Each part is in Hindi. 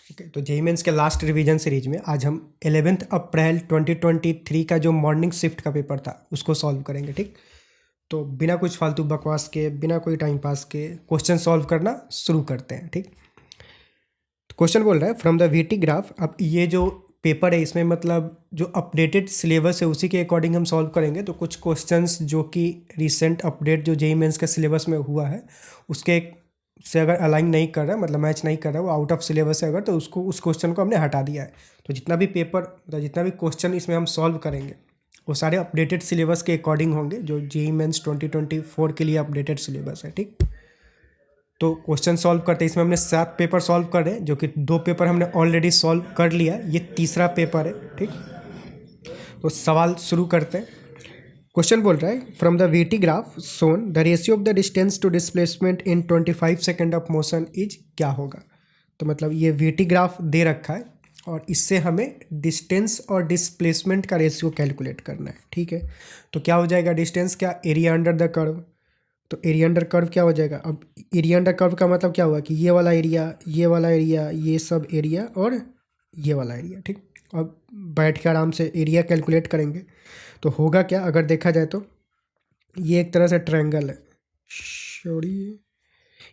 ओके, तो जेईई मेंस के लास्ट रिवीजन सीरीज में आज हम 11 अप्रैल 2023 का जो मॉर्निंग शिफ्ट का पेपर था उसको सॉल्व करेंगे। ठीक, तो बिना कुछ फालतू बकवास के, बिना कोई टाइम पास के क्वेश्चन सॉल्व करना शुरू करते हैं। ठीक, तो क्वेश्चन बोल रहा है फ्रॉम द वीटी ग्राफ। अब ये जो पेपर है इसमें मतलब जो अपडेटेड सिलेबस है उसी के अकॉर्डिंग हम सॉल्व करेंगे। तो कुछ क्वेश्चंस जो कि रिसेंट अपडेट जो जेईई मेंस के सिलेबस में हुआ है उसके से अगर अलाइन नहीं कर रहा है, मतलब मैच नहीं कर रहा है, वो आउट ऑफ सिलेबस है अगर, तो उसको उस क्वेश्चन को हमने हटा दिया है। तो जितना भी पेपर मतलब जितना भी क्वेश्चन इसमें हम सॉल्व करेंगे वो सारे अपडेटेड सिलेबस के अकॉर्डिंग होंगे, जो जेईई मेंस 2024 के लिए अपडेटेड सिलेबस है। ठीक, तो क्वेश्चन सॉल्व करते हैं। इसमें हमने 7 पेपर सॉल्व कर रहे हैं, जो कि 2 पेपर हमने ऑलरेडी सॉल्व कर लिया, ये तीसरा पेपर है। ठीक, तो सवाल शुरू करते हैं। क्वेश्चन बोल रहा है from the VT graph shown the ratio of the distance to displacement in 25 second of motion is, क्या होगा। तो मतलब ये वीटी ग्राफ दे रखा है और इससे हमें डिस्टेंस और डिस्प्लेसमेंट का रेशियो कैलकुलेट करना है। ठीक है, तो क्या हो जाएगा डिस्टेंस, क्या एरिया अंडर द कर्व। तो एरिया अंडर कर्व क्या हो जाएगा। अब एरिया अंडर कर्व का मतलब क्या हुआ कि ये वाला एरिया, ये वाला एरिया, ये सब एरिया और ये वाला एरिया। ठीक, अब बैठ के आराम से एरिया कैलकुलेट करेंगे। तो होगा क्या, अगर देखा जाए तो ये एक तरह से ट्रायंगल है, सॉरी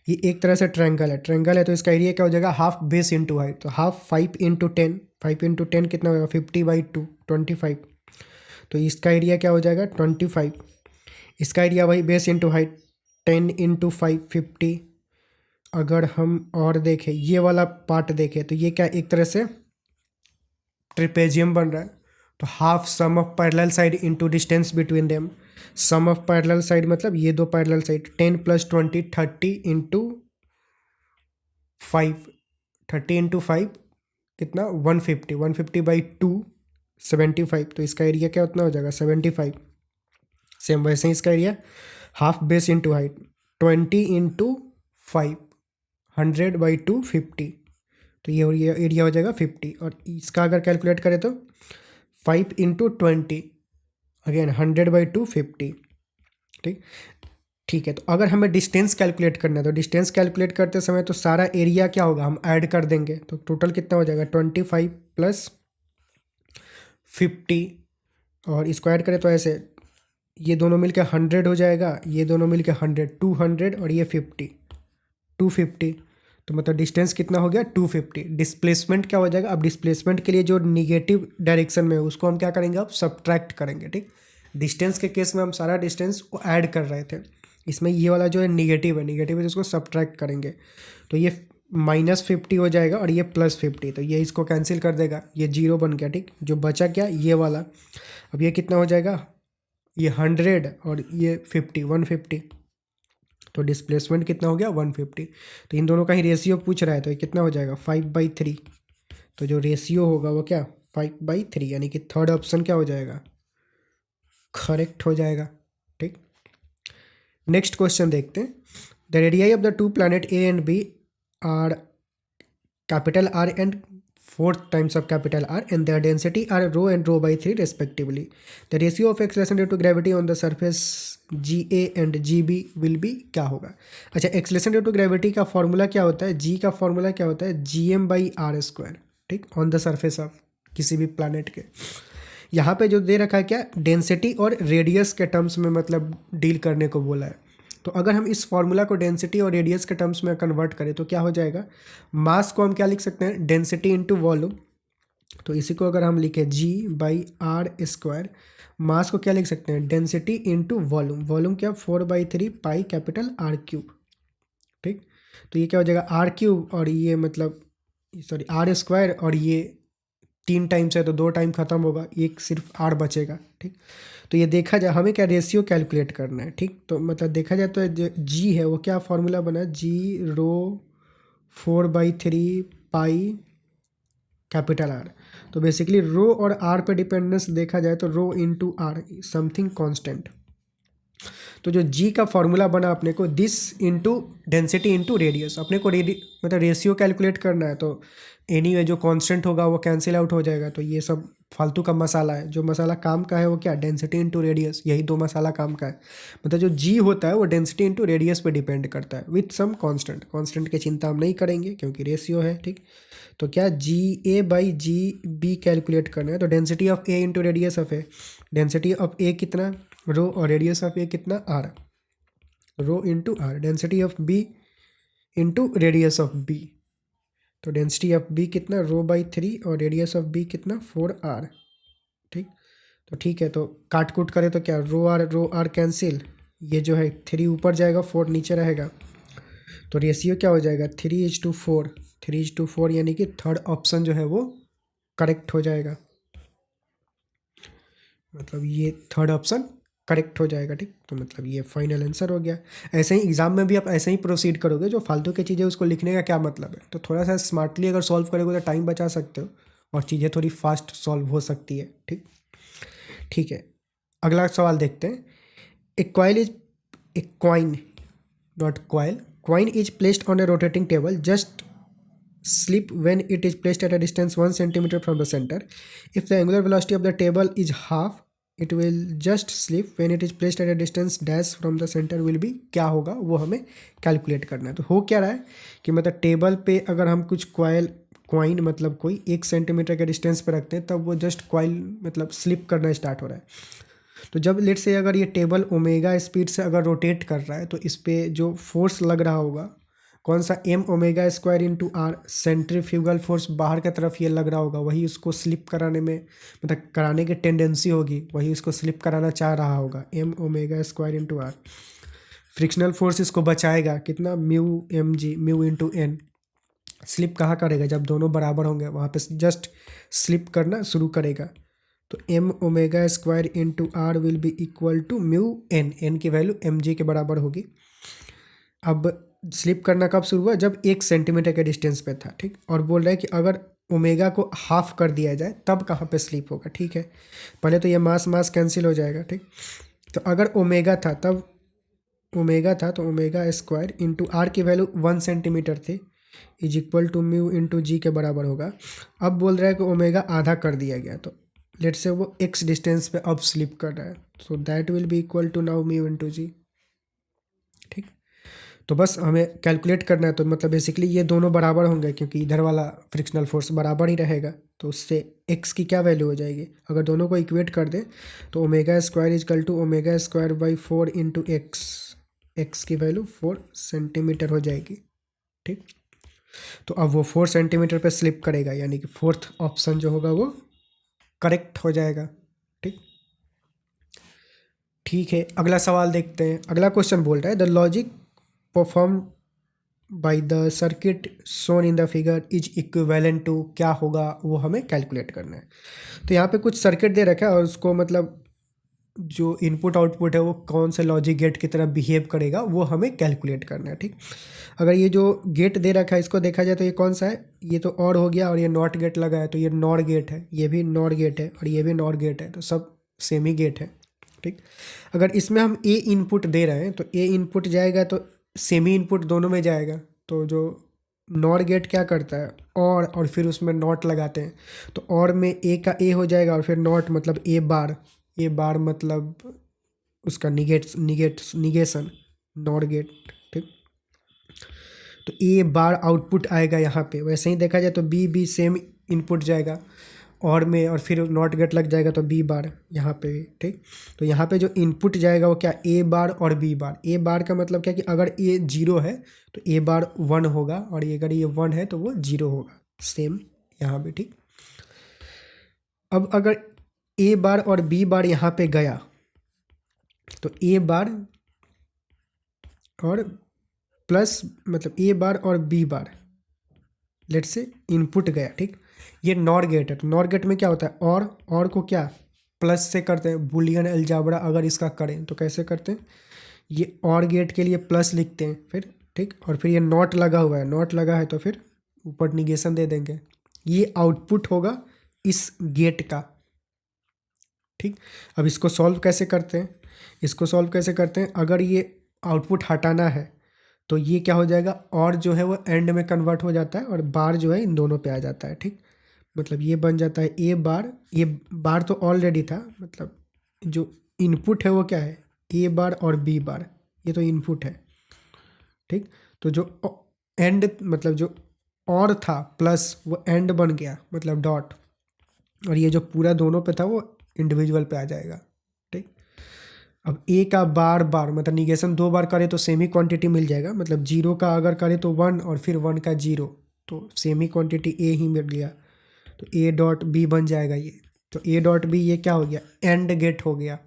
ये एक तरह से ट्रायंगल है तो इसका एरिया क्या हो जाएगा, हाफ बेस इंटू हाइट। तो हाफ 5 × 10, 5 × 10 कितना होगा 50/2, 25। तो इसका एरिया क्या हो जाएगा 25। इसका एरिया वही बेस इंटू हाइट 10 × 5, 50। अगर हम और देखें ये वाला पार्ट देखें तो ये क्या एक तरह से ट्रिपेजियम बन रहा है। तो half sum of parallel side into distance between them. Sum of parallel side मतलब ये दो पैरेलल साइड, 10 + 20 30 × 5, 30 × 5 कितना 150, 150/2 75। तो इसका एरिया क्या उतना हो जाएगा 75। सेम वैसे ही इसका area half base into height 20 × 5, 100/2 50। तो ये एरिया हो जाएगा 50। और इसका अगर कैलकुलेट करें तो 5 × 20 अगेन 100/2 50। ठीक, ठीक है। तो अगर हमें डिस्टेंस कैलकुलेट करना है तो डिस्टेंस कैलकुलेट करते समय तो सारा एरिया क्या होगा हम ऐड कर देंगे। तो टोटल कितना हो जाएगा 25 + 50। और इसको ऐड करें तो ऐसे ये दोनों मिलकर 100 हो जाएगा, ये दोनों मिलकर 100, 200 और ये 50, 250। तो मतलब डिस्टेंस कितना हो गया 250। डिस्प्लेसमेंट क्या हो जाएगा, अब डिस्प्लेसमेंट के लिए जो निगेटिव डायरेक्शन में है उसको हम क्या करेंगे, अब सब्ट्रैक्ट करेंगे। ठीक, डिस्टेंस के केस में हम सारा डिस्टेंस को ऐड कर रहे थे, इसमें ये वाला जो है निगेटिव है तो इसको सब्ट्रैक्ट करेंगे। तो ये -50 हो जाएगा और ये +50, तो ये इसको कैंसिल कर देगा, ये 0 बन गया। ठीक, जो बचा क्या ये वाला, अब ये कितना हो जाएगा, ये 100 और ये 50, 150। तो डिस्प्लेसमेंट कितना हो गया 150। तो इन दोनों का ही रेशियो पूछ रहा है, तो ये कितना हो जाएगा 5/3। तो जो रेशियो होगा वो क्या 5/3, यानी कि थर्ड ऑप्शन क्या हो जाएगा करेक्ट हो जाएगा। ठीक, नेक्स्ट क्वेश्चन देखते हैं। The radii of the 2 planet A and B are capital R and 4 times of capital R and their density are rho and rho/3 respectively. The ratio of acceleration due to gravity on the surface GA and GB will be, क्या होगा। अच्छा, एक्सलेशन ड्यू टू ग्रेविटी का फॉर्मूला क्या होता है, G का फॉर्मूला क्या होता है Gm/r²। ठीक, ऑन द सरफेस ऑफ किसी भी प्लानट के। यहाँ पे जो दे रखा है क्या डेंसिटी और रेडियस के टर्म्स में मतलब डील करने को बोला है। तो अगर हम इस फॉर्मूला को डेंसिटी और रेडियस के टर्म्स में कन्वर्ट करें तो क्या हो जाएगा, मास को हम क्या लिख सकते हैं डेंसिटी इंटू वॉल्यूम। तो इसी को अगर हम लिखें G/r², मास को क्या लिख सकते हैं डेंसिटी इंटू वॉल्यूम। वॉल्यूम क्या 4/3 πR3। ठीक, तो ये क्या हो जाएगा R³ और ये मतलब सॉरी R² और ये 3 टाइम्स है तो 2 टाइम खत्म होगा, एक सिर्फ R बचेगा। ठीक, तो ये देखा जाए हमें क्या रेशियो कैलकुलेट करना है। ठीक, तो मतलब देखा जाए तो जो G है वो क्या फॉर्मूला बना है G ρ 4/3 πR। तो बेसिकली रो और R पे डिपेंडेंस देखा जाए तो रो इंटू आर समथिंग कांस्टेंट। तो जो G का फॉर्मूला बना अपने को this into density into radius, अपने को मतलब रेशियो कैलकुलेट करना है। तो एनीवे जो कांस्टेंट होगा वो कैंसिल आउट हो जाएगा, तो ये सब फालतू का मसाला है। जो मसाला काम का है वो क्या, डेंसिटी इंटू रेडियस, यही दो मसाला काम का है। मतलब जो जी होता है वो डेंसिटी इंटू रेडियस पे डिपेंड करता है विथ सम कांस्टेंट। कांस्टेंट की चिंता हम नहीं करेंगे क्योंकि रेशियो है, ठीक। तो क्या g A by g B calculate करना है, तो density of A into radius of A, density of A कितना रो और रेडियस ऑफ ए कितना R, rho into R, density of B into radius of B, तो डेंसिटी ऑफ बी कितना रो बाई 3 और रेडियस ऑफ बी कितना 4r, ठीक। तो ठीक है, तो काट कूट करें तो क्या रो आर कैंसिल, ये जो है 3 ऊपर जाएगा 4 नीचे रहेगा, तो रेशियो क्या हो जाएगा 3:4, 3:4, यानी कि थर्ड ऑप्शन जो है वो करेक्ट हो जाएगा। मतलब ये थर्ड ऑप्शन करेक्ट हो जाएगा, ठीक। तो मतलब ये फाइनल आंसर हो गया। ऐसे ही एग्जाम में भी आप ऐसे ही प्रोसीड करोगे, जो फालतू की चीज़ें उसको लिखने का क्या मतलब है। तो थोड़ा सा स्मार्टली अगर सॉल्व करोगे तो टाइम बचा सकते हो और चीज़ें थोड़ी फास्ट सॉल्व हो सकती है, ठीक। ठीक है, अगला सवाल देखते हैं। A coil is a coin, not coil, coin is placed on a rotating table, just slip when it is placed at a distance 1 centimeter from the center. If the angular velocity of the table is half, it will just slip when it is placed at a distance dash from the center will be, क्या होगा वो हमें कैलकुलेट करना है। तो हो क्या रहा है कि मतलब टेबल पे अगर हम कुछ क्वाइन मतलब कोई 1 सेंटीमीटर के डिस्टेंस पे रखते हैं तब वो जस्ट क्वाइल मतलब स्लिप करना स्टार्ट हो रहा है। तो जब लेट से अगर ये टेबल ओमेगा स्पीड से अगर रोटेट कर रहा है तो इस पर जो फोर्स लग रहा होगा कौन सा, M omega square into R, centrifugal force बाहर की तरफ ये लग रहा होगा, वही उसको स्लिप कराने में मतलब कराने की टेंडेंसी होगी, वही उसको स्लिप कराना चाह रहा होगा, M omega square into R. Frictional force इसको बचाएगा कितना, mu M G, mu into N. Slip कहाँ करेगा, जब दोनों बराबर होंगे वहाँ पे जस्ट स्लिप करना शुरू करेगा। तो M omega square into R will be equal to mu N, N की वैल्यू एम जी के बराबर होगी। अब स्लिप करना कब शुरू हुआ, जब 1 सेंटीमीटर के डिस्टेंस पे था, ठीक। और बोल रहा है कि अगर ओमेगा को हाफ कर दिया जाए तब कहाँ पे स्लिप होगा, ठीक है। पहले तो ये मास कैंसिल हो जाएगा, ठीक। तो अगर ओमेगा था तब ओमेगा था तो ओमेगा स्क्वायर इंटू आर की वैल्यू 1 सेंटीमीटर थी, is equal to mu into g के बराबर होगा। अब बोल रहा है कि ओमेगा आधा कर दिया गया, तो लेट से वो एक्स डिस्टेंस पे अब स्लिप कर रहा है, so that will be equal to now mu into g, ठीक। तो बस हमें कैलकुलेट करना है, तो मतलब बेसिकली ये दोनों बराबर होंगे क्योंकि इधर वाला फ्रिक्शनल फोर्स बराबर ही रहेगा, तो उससे एक्स की क्या वैल्यू हो जाएगी, अगर दोनों को इक्वेट कर दें तो omega square equal to omega square by 4 into X, X की वैल्यू 4 सेंटीमीटर हो जाएगी, ठीक। तो अब वो 4 सेंटीमीटर पे स्लिप करेगा, यानी कि फोर्थ ऑप्शन जो होगा वो करेक्ट हो जाएगा, ठीक। ठीक है, अगला सवाल देखते हैं। अगला क्वेश्चन बोल रहा है the logic perform by the circuit shown in the figure is equivalent to, क्या होगा वो हमें कैलकुलेट करना है। तो यहाँ पे कुछ सर्किट दे रखा है और उसको मतलब जो इनपुट आउटपुट है वो कौन से लॉजिक गेट की तरह बिहेव करेगा वो हमें कैलकुलेट करना है, ठीक। अगर ये जो गेट दे रखा है इसको देखा जाए तो ये कौन सा है, ये तो और हो गया, और ये नॉट गेट लगा है तो ये नॉर गेट है, ये भी नॉर गेट है और ये भी नॉर गेट है, तो सब सेम ही गेट है, ठीक। अगर इसमें हम ए इनपुट दे रहे हैं तो ए इनपुट जाएगा तो सेमी इनपुट दोनों में जाएगा, तो जो नॉर गेट क्या करता है और फिर उसमें नॉट लगाते हैं, तो और में ए का ए हो जाएगा और फिर नॉट मतलब ए बार मतलब उसका निगेशन, नॉर गेट, ठीक। तो ए बार आउटपुट आएगा यहाँ पे। वैसे ही देखा जाए तो बी सेम इनपुट जाएगा और में, और फिर नॉट गेट लग जाएगा तो बी बार यहाँ पे भी, ठीक। तो यहाँ पे जो इनपुट जाएगा वो क्या, ए बार और बी बार। ए बार का मतलब क्या कि अगर ए 0 है तो ए बार 1 होगा, और अगर ये 1 है तो वो 0 होगा, सेम यहाँ पे, ठीक। अब अगर ए बार और बी बार यहाँ पे गया तो ए बार और प्लस मतलब ए बार और बी बार लेट से इनपुट गया, ठीक। ये नॉर गेट है, तो नॉर गेट में क्या होता है, और को क्या प्लस से करते हैं, बुलियन अलजाब्रा अगर इसका करें तो कैसे करते हैं, ये और गेट के लिए प्लस लिखते हैं फिर, ठीक। और फिर ये नॉट लगा हुआ है, नॉट लगा है तो फिर ऊपर निगेशन दे देंगे, ये आउटपुट होगा इस गेट का, ठीक। अब इसको सॉल्व कैसे करते हैं, इसको सॉल्व कैसे करते हैं, अगर ये आउटपुट हटाना है तो ये क्या हो जाएगा, और जो है वो एंड में कन्वर्ट हो जाता है और बार जो है इन दोनों पे आ जाता है, ठीक। मतलब ये बन जाता है ए बार, ये बार तो ऑलरेडी था, मतलब जो इनपुट है वो क्या है, ए बार और बी बार, ये तो इनपुट है, ठीक। तो जो एंड मतलब जो और था प्लस वो एंड बन गया, मतलब डॉट, और ये जो पूरा दोनों पे था वो इंडिविजुअल पे आ जाएगा, ठीक। अब ए का बार बार मतलब निगेशन 2 बार करे तो सेमी क्वांटिटी मिल जाएगा, मतलब 0 का अगर करे तो 1 और फिर 1 का 0, तो सेमी क्वांटिटी ए ही मिल गया, तो ए डॉट बी बन जाएगा ये। तो ए डॉट बी ये क्या हो गया, एंड गेट हो गया,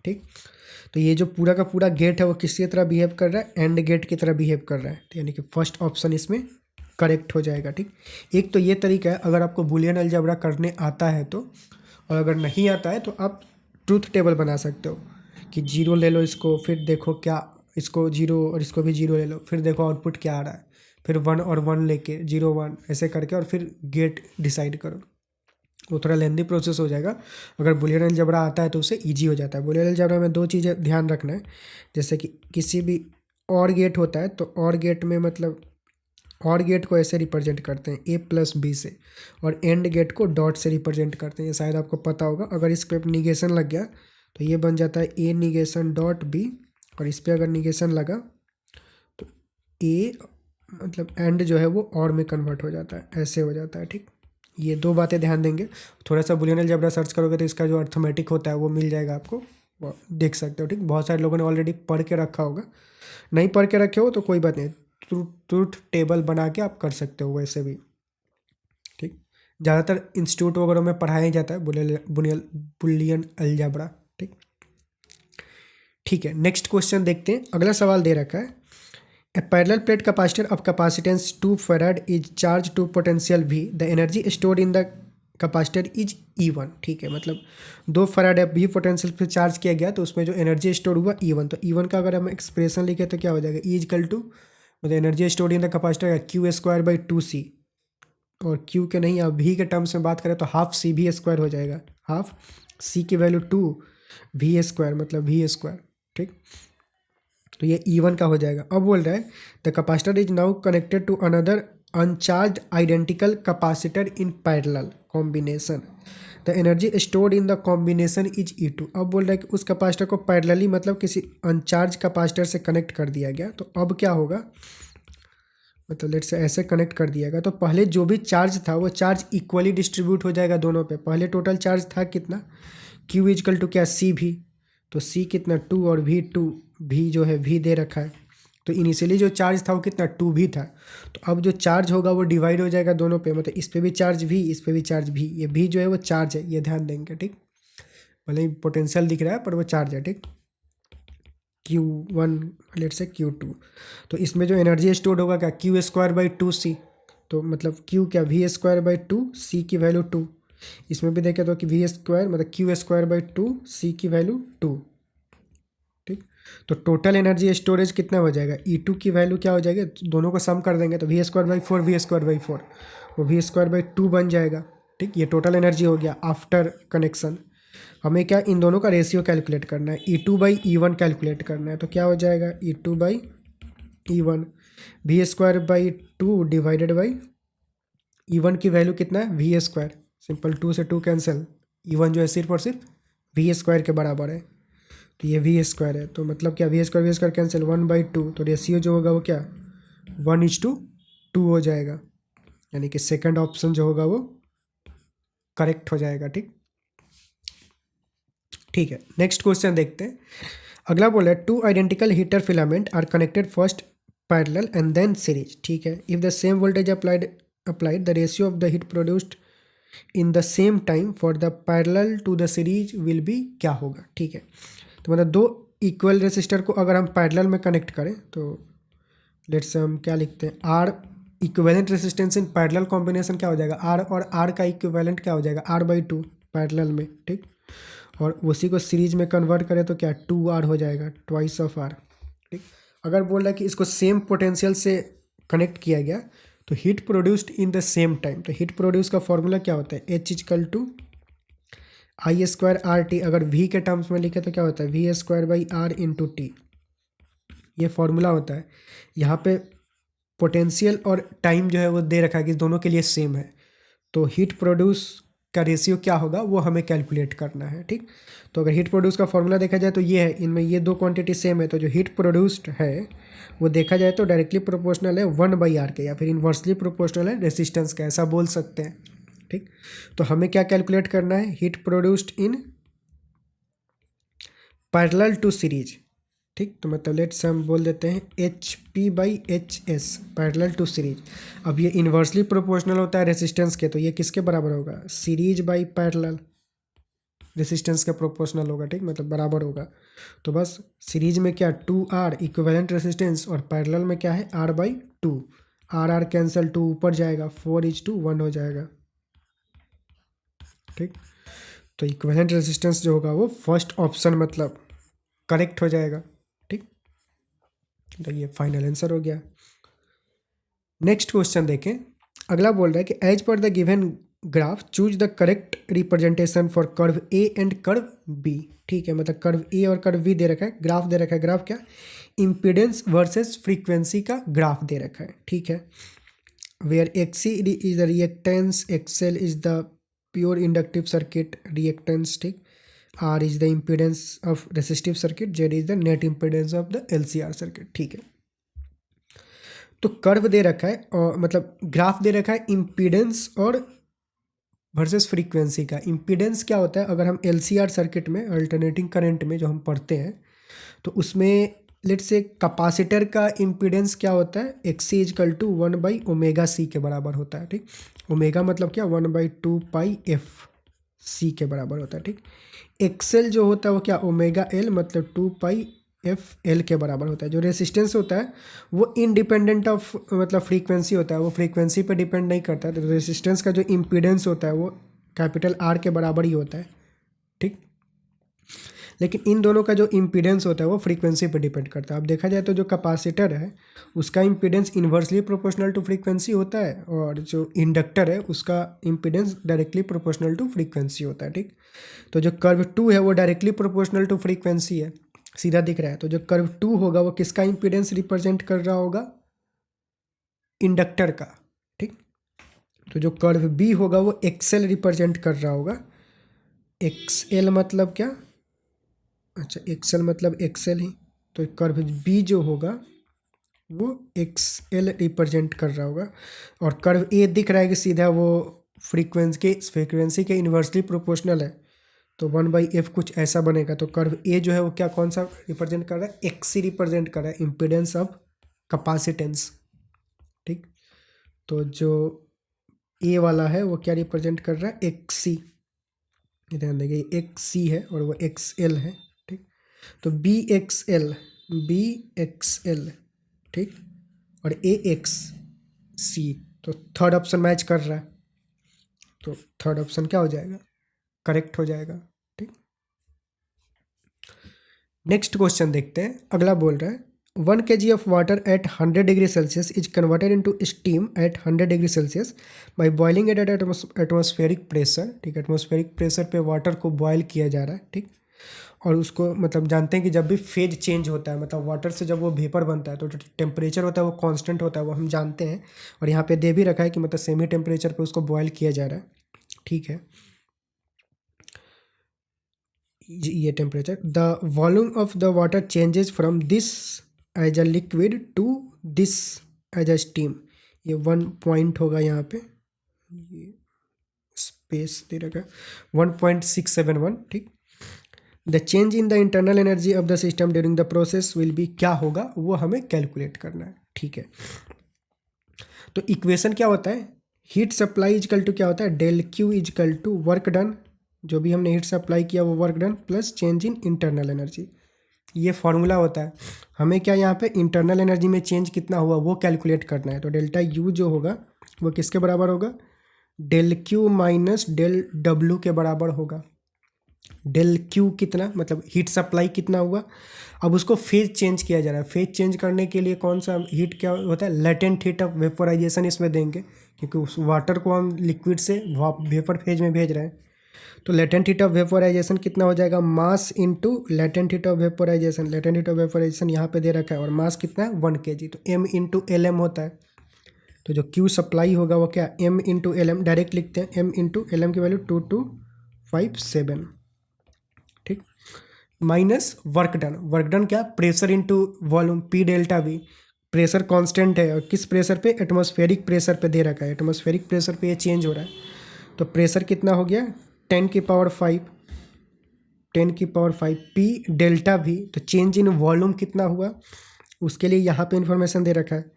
ठीक। तो ये जो पूरा का पूरा गेट है वो किसकी तरह बिहेव कर रहा है, एंड गेट की तरह बिहेव कर रहा है, तो यानी कि फर्स्ट ऑप्शन इसमें करेक्ट हो जाएगा, ठीक। एक तो ये तरीका है अगर आपको बूलियन अलजेब्रा करने आता है तो, और अगर नहीं आता है तो आप ट्रूथ टेबल बना सकते हो कि 0 ले लो इसको, फिर देखो क्या, इसको 0 और इसको भी 0 ले लो, फिर देखो आउटपुट क्या आ रहा है, फिर 1 और 1 लेके 0 1 ऐसे करके, और फिर गेट डिसाइड करो। वो थोड़ा लेंदी प्रोसेस हो जाएगा। अगर बूलियन अलजेब्रा आता है तो उससे ईजी हो जाता है। बूलियन अलजेब्रा में 2 चीज़ें ध्यान रखना है, जैसे कि किसी भी और गेट होता है तो और गेट में मतलब और गेट को ऐसे रिप्रेजेंट करते हैं ए प्लस बी से, और एंड गेट को डॉट से रिप्रेजेंट करते हैं, ये शायद आपको पता होगा। अगर इस पर निगेशन लग गया तो ये बन जाता है ए निगेशन डॉट बी, और इस पर अगर निगेशन लगा तो ए मतलब एंड जो है वो और में कन्वर्ट हो जाता है, ऐसे हो जाता है, ठीक। ये 2 बातें ध्यान देंगे। थोड़ा सा बूलियन अलजेब्रा सर्च करोगे तो इसका जो अर्थमेटिक होता है वो मिल जाएगा आपको, वो देख सकते हो, ठीक। बहुत सारे लोगों ने ऑलरेडी पढ़ के रखा होगा, नहीं पढ़ के रखे हो तो कोई बात नहीं, ट्रूथ टेबल बना के आप कर सकते हो वैसे भी, ठीक। ज़्यादातर इंस्टीट्यूट वगैरह में पढ़ाया जाता है बुलियन अलजेब्रा, ठीक। ठीक है, नेक्स्ट क्वेश्चन देखते हैं। अगला सवाल दे रखा है, a parallel plate capacitor of capacitance 2 farad is charge to potential V, the energy stored in the capacitor is E1, ठीक है। मतलब 2 फैराड V पोटेंशियल पे चार्ज किया गया तो उसमें जो एनर्जी स्टोर हुआ E1, तो E1 का अगर हम एक्सप्रेशन लिखे तो क्या हो जाएगा, E इक्वल टू मतलब energy stored in the capacitor Q square by 2C, और Q के नहीं, अब V के टर्म्स में बात करें तो हाफ सी भी स्क्वायर हो जाएगा, हाफ C की वैल्यू 2 V स्क्वायर मतलब V स्क्वायर, ठीक। तो ये E1 का हो जाएगा। अब बोल रहा है the capacitor is now connected to another uncharged identical capacitor in parallel combination, the energy stored in the combination is E2। अब बोल रहा है कि उस कैपेसिटर को पैरेलली मतलब किसी अनचार्ज कैपेसिटर से कनेक्ट कर दिया गया, तो अब क्या होगा, मतलब लेट से ऐसे कनेक्ट कर दिया गया तो पहले जो भी चार्ज था वो चार्ज इक्वली डिस्ट्रीब्यूट हो जाएगा दोनों पे। पहले टोटल चार्ज था कितना, Q इजकल टू क्या C भी, तो C कितना 2 और V 2, V जो है V दे रखा है, तो इनिशियली जो चार्ज था वो कितना 2 भी था, तो अब जो चार्ज होगा वो डिवाइड हो जाएगा दोनों पे, मतलब इस पे भी चार्ज V, इस पे भी चार्ज V, ये V जो है वो चार्ज है, ये ध्यान देंगे, ठीक। भले ही पोटेंशियल दिख रहा है पर वो चार्ज है, ठीक। Q1 लेट से Q2, तो इसमें जो एनर्जी स्टोर्ड होगा क्या, Q स्क्वायर बाई 2C, तो मतलब Q क्या V स्क्वायर बाई 2, C की वैल्यू 2, इसमें भी देखें तो कि V स्क्वायर मतलब Q स्क्वायर बाई 2, C की वैल्यू 2, ठीक। तो टोटल एनर्जी स्टोरेज कितना हो जाएगा, E2 की वैल्यू क्या हो जाएगा, दोनों को सम कर देंगे तो V square by 4 V square by 4, वो V स्क्वायर बाई 2 बन जाएगा, ठीक। ये टोटल एनर्जी हो गया आफ्टर कनेक्शन। हमें क्या इन दोनों का रेशियो कैलकुलेट करना है, E2 बाई E1 कैलकुलेट करना है, तो क्या हो जाएगा E2 by E1, V square by 2 divided by E1 की वैल्यू कितना है V स्क्वायर, सिंपल 2 से 2 कैंसिल, E1 जो है सिर्फ और सिर्फ V स्क्वायर के बराबर है, तो ये V स्क्वायर है, तो मतलब क्या V स्क्वायर कैंसिल 1/2, तो रेशियो जो होगा वो क्या 1:2 हो जाएगा, यानी कि सेकंड ऑप्शन जो होगा वो करेक्ट हो जाएगा, ठीक। ठीक है, नेक्स्ट क्वेश्चन देखते हैं। अगला बोला है 2 identical heater filament are connected first parallel and then series, ठीक है। If the same voltage applied the ratio of the heat produced in the same time for the parallel to the series will be, क्या होगा, ठीक है। तो मतलब 2 इक्वल रेसिस्टर को अगर हम पैरेलल में कनेक्ट करें तो लेट्स से हम क्या लिखते हैं, R equivalent resistance in parallel combination क्या हो जाएगा, आर और आर का इक्विवेलेंट क्या हो जाएगा R/2 पैरेलल में, ठीक। और उसी को सीरीज में कन्वर्ट करें तो क्या 2R हो जाएगा, ट्वाइस ऑफ R, ठीक। अगर बोल रहा है कि इसको सेम पोटेंशियल से कनेक्ट किया गया तो heat produced in the same time, तो हीट प्रोड्यूस का फॉर्मूला क्या होता है H इक्वल टू I²RT, अगर V के टर्म्स में लिखे तो क्या होता है V square by R into T, ये फॉर्मूला होता है। यहाँ पे पोटेंशियल और टाइम जो है वो दे रखा है कि दोनों के लिए सेम है, तो हीट प्रोड्यूस का रेशियो क्या होगा वो हमें कैलकुलेट करना है, ठीक। तो अगर हीट प्रोड्यूस का फॉर्मूला देखा जाए तो ये है, इनमें ये दो क्वांटिटी सेम है, तो जो हीट प्रोड्यूस्ड है वो देखा जाए तो डायरेक्टली प्रोपोर्शनल है 1/R के, या फिर इन्वर्सली प्रोपोर्शनल है रेसिस्टेंस का, ऐसा बोल सकते हैं, ठीक। तो हमें क्या कैलकुलेट करना है, heat produced in parallel to series, ठीक। तो मतलब लेट्स हम बोल देते हैं HP/HS पैरेलल टू सीरीज। अब ये इन्वर्सली प्रोपोर्शनल होता है रेसिस्टेंस के, तो ये किसके बराबर होगा, सीरीज बाई पैरेलल, रेसिस्टेंस के प्रोपोर्शनल होगा, ठीक, मतलब बराबर होगा। तो बस सीरीज में क्या 2R इक्विवेलेंट रेसिस्टेंस, और पैरेलल में क्या है R/2, R कैंसिल, 2 ऊपर जाएगा, 4:1 हो जाएगा, ठीक। तो इक्विवेलेंट रेसिस्टेंस जो होगा वो फर्स्ट ऑप्शन मतलब करेक्ट हो जाएगा, ठीक। तो ये फाइनल आंसर हो गया। नेक्स्ट क्वेश्चन देखें, अगला बोल रहा है कि as per the given graph choose the correct representation for curve A and curve B, ठीक है, मतलब कर्व ए और कर्व बी दे रखा है, ग्राफ दे रखा है, ग्राफ क्या, इम्पीडेंस वर्सेस फ्रीक्वेंसी का ग्राफ दे रखा है, ठीक है। Where XC is the reactance, XL is the pure inductive circuit reactance, ठीक। R is the impedance of resistive circuit, Z is the net impedance of the LCR circuit, ठीक है। तो कर्व दे रखा है और मतलब ग्राफ दे रखा है इम्पीडेंस और वर्सेस फ्रीक्वेंसी का। इम्पीडेंस क्या होता है, अगर हम LCR सर्किट में अल्टरनेटिंग करंट में जो हम पढ़ते हैं तो उसमें लेट्स से कैपेसिटर का इम्पीडेंस क्या होता है, XC = 1/ωc के बराबर होता है, ठीक। ओमेगा मतलब क्या 1/2πfc के बराबर होता है, ठीक। एक्सेल जो होता है वो क्या ωL मतलब 2πfL के बराबर होता है। जो रेसिस्टेंस होता है वो इनडिपेंडेंट ऑफ मतलब फ्रीक्वेंसी होता है, वो फ्रीक्वेंसी पे डिपेंड नहीं करता है। तो रेसिस्टेंस का जो इम्पीडेंस होता है वो कैपिटल R के बराबर ही होता है, ठीक। लेकिन इन दोनों का जो इम्पीडेंस होता है वो फ्रीक्वेंसी पे डिपेंड करता है। अब देखा जाए तो जो कैपेसिटर है उसका impedance inversely proportional to frequency होता है, और जो इंडक्टर है उसका impedance directly proportional to frequency होता है, ठीक। तो जो कर्व 2 है वो डायरेक्टली प्रोपोर्शनल टू फ्रीक्वेंसी है, सीधा दिख रहा है। तो जो कर्व 2 होगा वो किसका इम्पीडेंस रिप्रेजेंट कर रहा होगा, इंडक्टर का, ठीक। तो जो कर्व बी होगा वो एक्सएल रिप्रेजेंट कर रहा होगा। एक्सएल मतलब क्या, अच्छा एक्सएल मतलब एक्सएल ही, तो कर्व बी जो होगा वो एक्सएल रिप्रेजेंट कर रहा होगा। और कर्व ए दिख रहा है कि सीधा वो फ्रीक्वेंसी के इन्वर्सली प्रोपोर्शनल है, तो 1/f कुछ ऐसा बनेगा। तो कर्व ए जो है वो क्या कौन सा रिप्रेजेंट कर रहा है, XC रिप्रेजेंट कर रहा है, इम्पीडेंस ऑफ कैपेसिटेंस, ठीक। तो जो ए वाला है वो क्या रिप्रेजेंट कर रहा है, XC, ध्यान देंगे XC है और वो XL है, ठीक। तो BXL, ठीक, और AXC, तो थर्ड ऑप्शन मैच कर रहा है, तो थर्ड ऑप्शन क्या हो जाएगा, करेक्ट हो जाएगा, ठीक। नेक्स्ट क्वेश्चन देखते हैं, अगला बोल रहा है 1 kg of water at 100 degree Celsius is converted into steam eight 100 degree Celsius by boiling it at atmospheric pressure, ठीक। एटमॉस्फेरिक प्रेशर पे वाटर को बॉयल किया जा रहा है, ठीक। और उसको मतलब जानते हैं कि जब भी फेज चेंज होता है, मतलब वाटर से जब वो वेपर बनता है तो जो टेम्परेचर होता है वो कांस्टेंट होता है, वो हम जानते हैं। और यहाँ पे दे भी रखा है कि मतलब सेमी टेम्परेचर पे उसको बॉयल किया जा रहा है, ठीक है। ये temperature, the volume of the water changes from this as a liquid to this as a steam. ये 1 पॉइंट होगा, यहाँ पे ये स्पेस दे रखा है 1.671, ठीक। The change in the internal energy of the system during the process will be, क्या होगा वो हमें कैलकुलेट करना है, ठीक है। तो इक्वेशन क्या होता है, हीट सप्लाई इजकल टू क्या होता है, ΔQ is equal to work done, जो भी हमने हीट सप्लाई किया वो work done plus change in internal energy, ये फॉर्मूला होता है। हमें क्या यहाँ पे इंटरनल एनर्जी में चेंज कितना हुआ वो कैलकुलेट करना है। तो ΔU जो होगा वो किसके बराबर होगा, ΔQ माइनस ΔW के बराबर होगा। ΔQ कितना मतलब हीट सप्लाई कितना हुआ, अब उसको फेज चेंज किया जा रहा है। फेज चेंज करने के लिए कौन सा हीट क्या होता है, लेटेंट हीट ऑफ वेपोराइजेशन इसमें देंगे, क्योंकि उस वाटर को हम लिक्विड से वेपर फेज में भेज रहे हैं। तो लेटेंट हीट ऑफ वेपोराइजेशन कितना हो जाएगा, mass into latent heat of vaporisation. Latent heat of vaporisation यहाँ पे दे रखा है और मास कितना है 1 kg, तो m इंटू LM होता है, तो जो क्यू सप्लाई होगा वो क्या, m into L M, direct लिखते हैं, m इंटू एल एम की वैल्यू 2257, ठीक। Minus work done, work done क्या, pressure into volume, P delta V, pressure constant है और किस प्रेशर पे, एटमॉस्फेरिक प्रेशर पे दे रखा है, एटमॉस्फेरिक प्रेशर पे ये चेंज हो रहा है। तो प्रेशर कितना हो गया, 10⁵, 10⁵ पी डेल्टा वी। तो चेंज इन वॉल्यूम कितना हुआ, उसके लिए यहाँ पे इंफॉर्मेशन दे रखा है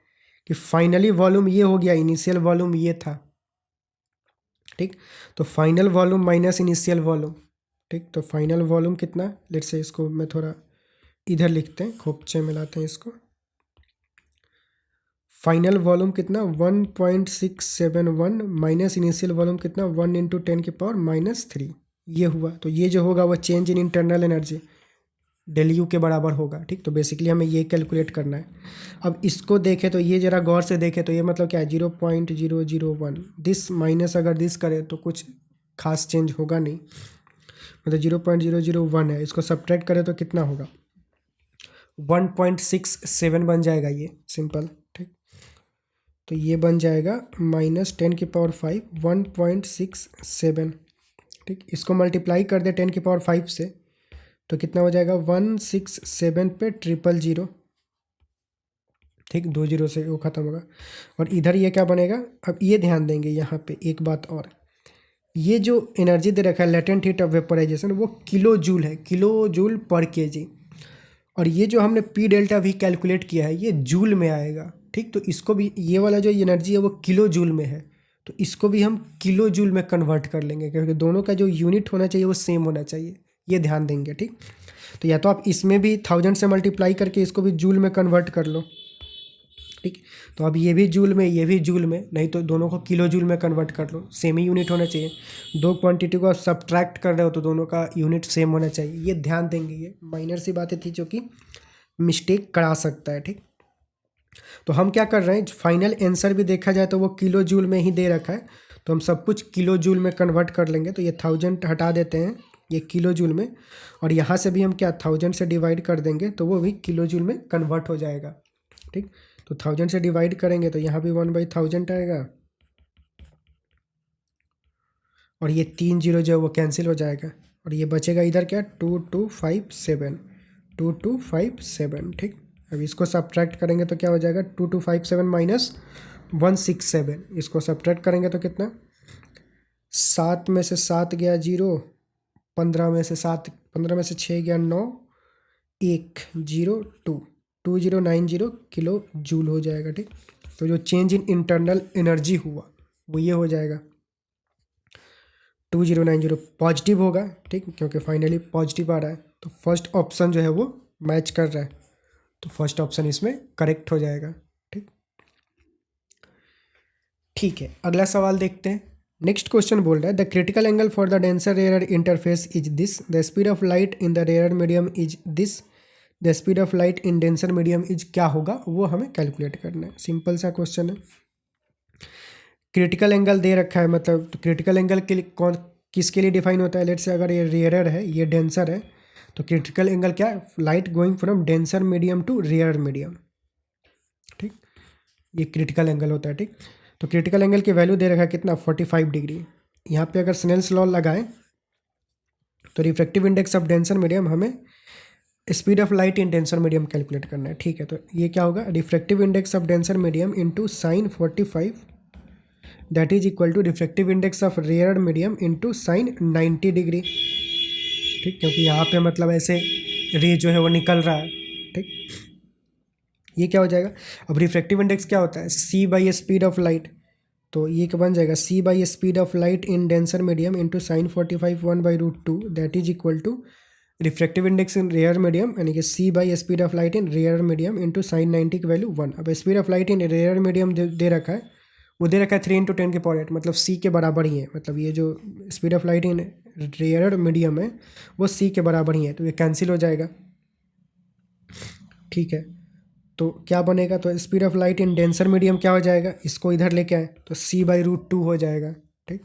कि फाइनली वॉल्यूम ये हो गया, इनिशियल वॉल्यूम ये था, ठीक। तो final volume minus initial volume, ठीक। तो फाइनल वॉल्यूम कितना, लेट्स से इसको मैं थोड़ा इधर लिखते हैं, खोपचे में लाते हैं इसको। फाइनल वॉल्यूम कितना 1.671 माइनस इनिशियल वॉल्यूम कितना 1 इंटू 10⁻³ ये हुआ। तो ये जो होगा वो change in internal energy del U के बराबर होगा, ठीक। तो बेसिकली हमें ये कैलकुलेट करना है। अब इसको देखें तो ये ज़रा गौर से देखें तो ये मतलब क्या है 0.001, दिस माइनस अगर दिस करें तो कुछ खास चेंज होगा नहीं, मतलब 0.001 है, इसको सब्ट्रैक्ट करें तो कितना होगा 1.67 बन जाएगा, ये सिंपल, ठीक। तो ये बन जाएगा -10⁵ 1.67, ठीक। इसको मल्टीप्लाई कर दे 10⁵ से तो कितना हो जाएगा 167 पे 000, ठीक, 20 से वो ख़त्म होगा। और इधर ये क्या बनेगा, अब ये ध्यान देंगे यहाँ पे एक बात और, ये जो एनर्जी दे रखा है लेटेंट हीट ऑफ वेपोराइजेशन वो किलो जूल है, किलो जूल पर केजी। और ये जो हमने पी डेल्टा वी कैलकुलेट किया है ये जूल में आएगा, ठीक। तो इसको भी, ये वाला जो एनर्जी है वो किलो जूल में है, तो इसको भी हम किलो जूल में कन्वर्ट कर लेंगे, क्योंकि दोनों का जो यूनिट होना चाहिए वो सेम होना चाहिए, ये ध्यान देंगे, ठीक। तो या तो आप इसमें भी 1000 से मल्टीप्लाई करके इसको भी जूल में कन्वर्ट कर लो, ठीक। तो अब ये भी जूल में, ये भी जूल में, नहीं तो दोनों को किलो जूल में कन्वर्ट कर लो, सेम ही यूनिट होना चाहिए। दो क्वांटिटी को आप सब्ट्रैक्ट कर रहे हो तो दोनों का यूनिट सेम होना चाहिए, ये ध्यान देंगे। ये माइनर सी बातें थी जो कि मिस्टेक करा सकता है, ठीक। तो हम क्या कर रहे हैं, फाइनल आंसर भी देखा जाए तो वो किलो जूल में ही दे रखा है, तो हम सब कुछ किलो जूल में कन्वर्ट कर लेंगे। तो ये 1000 हटा देते हैं, ये किलो जूल में, और यहाँ से भी हम क्या 1000 से डिवाइड कर देंगे तो वो भी किलो जूल में कन्वर्ट हो जाएगा, ठीक। तो 1000 से डिवाइड करेंगे तो यहाँ भी 1/1000 आएगा, और ये 3 जीरो जो है वो कैंसिल हो जाएगा, और ये बचेगा इधर क्या 2257, 2257, ठीक। अब इसको सब्ट्रैक्ट करेंगे तो क्या हो जाएगा 2257 माइनस 167, इसको सब्ट्रैक्ट करेंगे तो कितना, 7 में से 7 गया 0, 15 में से 7, 15 में से 6 गया 9, 102, 2090 किलो जूल हो जाएगा, ठीक। तो जो चेंज इन इंटरनल एनर्जी हुआ वो ये हो जाएगा 2090 पॉजिटिव होगा, ठीक, क्योंकि फाइनली पॉजिटिव आ रहा है। तो फर्स्ट ऑप्शन जो है वो मैच कर रहा है, तो फर्स्ट ऑप्शन इसमें करेक्ट हो जाएगा, ठीक। ठीक है, अगला सवाल देखते हैं। नेक्स्ट क्वेश्चन बोल रहा है the critical angle for the denser rare interface is this, the speed of light in the rare medium is this, the speed of light in denser medium is, क्या होगा वो हमें कैलकुलेट करना है। सिंपल सा क्वेश्चन है, क्रिटिकल एंगल दे रखा है, मतलब तो क्रिटिकल एंगल के लिए कौन किसके लिए डिफाइन होता है, लेट से अगर ये रेयरर है ये डेंसर है तो क्रिटिकल एंगल क्या है, light going from denser medium to rare medium, ठीक, ये क्रिटिकल एंगल होता है, ठीक। तो क्रिटिकल एंगल की वैल्यू दे रखा है कितना 45 डिग्री। यहाँ पे अगर स्नेल्स लॉ लगाएं तो refractive index of denser medium हमें speed of light in denser medium calculate करना है, ठीक है। तो ये क्या होगा, refractive index of denser medium into sine 45 that is equal to refractive index of rare medium into sine 90 degree, ठीक, क्योंकि यहाँ पे मतलब ऐसे रे जो है वो निकल रहा है, ठीक। ये क्या हो जाएगा, अब रिफ्रैक्टिव इंडेक्स क्या होता है c by speed of light, तो ये क्या बन जाएगा c by speed of light in denser medium into sine 45 1/√2 that is equal to refractive index in rare medium, यानी कि c by speed of light in rare medium into sine 90 की वैल्यू 1। अब speed of light in rare medium दे रखा है, वो दे रखा है 3 × 10⁸, मतलब c के बराबर ही है, मतलब ये जो speed of light in rare medium है वो c के बराबर ही है, तो ये कैंसिल हो जाएगा, ठीक है। तो क्या बनेगा, तो speed of light in denser medium क्या हो जाएगा, इसको इधर लेके आए तो c/√2 हो जाएगा, ठीक।